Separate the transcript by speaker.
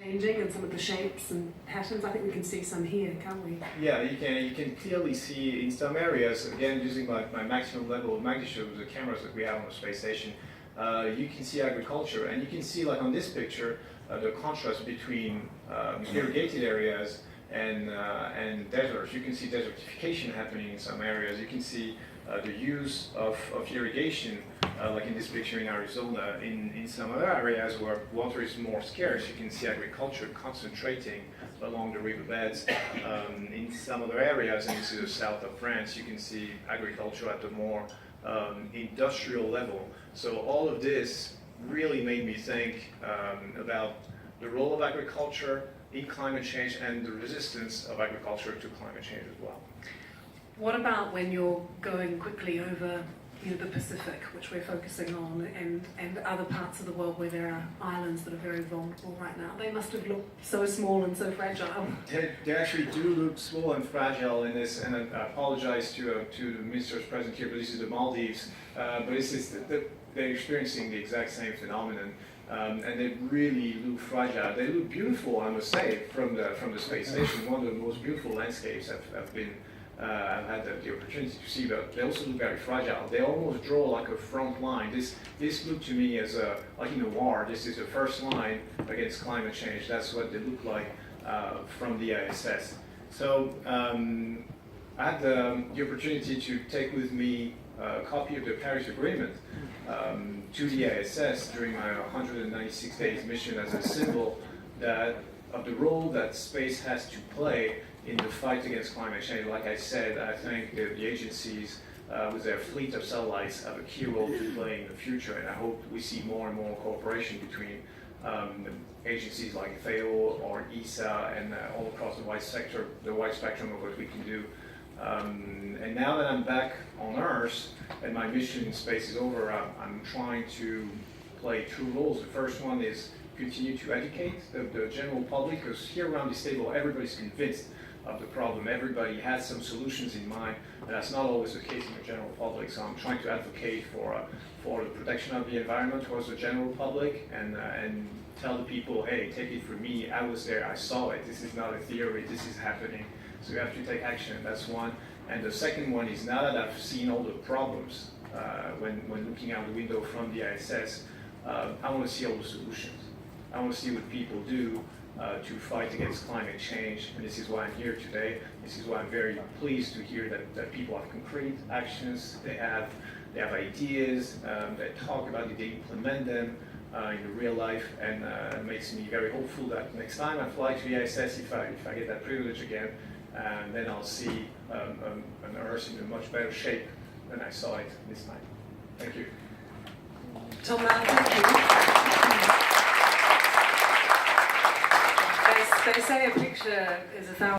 Speaker 1: Changing and some of the shapes and patterns. I think we can see some here, can't we?
Speaker 2: Yeah, you can clearly see in some areas, again using my maximum level of magnitude, the cameras that we have on the space station, you can see agriculture, and you can see, like on this picture, the contrast between irrigated areas and deserts. You can see desertification happening in some areas. You can see the use of irrigation, like in this picture in Arizona. In some other areas where water is more scarce, you can see agriculture concentrating along the riverbeds. In some other areas, and this is the south of France, you can see agriculture at the more industrial level. So all of this really made me think about the role of agriculture in climate change and the resistance of agriculture to climate change as well.
Speaker 1: What about when you're going quickly over the Pacific, which we're focusing on, and other parts of the world where there are islands that are very vulnerable right now? They must have looked so small and so fragile.
Speaker 2: They actually do look small and fragile in this, and I apologize to the ministers present here, but this is the Maldives. But this is they're experiencing the exact same phenomenon, and they really look fragile. They look beautiful, I must say, from the space station. One of the most beautiful landscapes I've had the opportunity to see, but they also look very fragile. They almost draw like a front line. This looked to me as like in a war. This is the first line against climate change. That's what they look like from the ISS. So I had the opportunity to take with me a copy of the Paris Agreement to the ISS during my 196 days mission as a symbol of the role that space has to play in the fight against climate change. Like I said, I think the agencies with their fleet of satellites have a key role to play in the future, and I hope we see more and more cooperation between agencies like FAO or ESA and all across the wide spectrum of what we can do. And now that I'm back on Earth and my mission in space is over, I'm trying to play two roles. The first one is continue to educate the general public, because here around this table everybody's convinced of the problem. Everybody has some solutions in mind, and that's not always the case in the general public. So I'm trying to advocate for the protection of the environment towards the general public, and tell the people, hey, take it from me, I was there, I saw it. This is not a theory, this is happening. So you have to take action. That's one. And the second one is, now that I've seen all the problems when looking out the window from the ISS, I want to see all the solutions. I want to see what people do to fight against climate change, and this is why I'm here today. This is why I'm very pleased to hear that people have concrete actions, they have ideas, they talk about it, they implement them in the real life, and it makes me very hopeful that next time I fly to the ISS, if I get that privilege again, then I'll see an Earth in a much better shape than I saw it this time. Thank you.
Speaker 1: Thomas, thank you. They say a picture is 1,000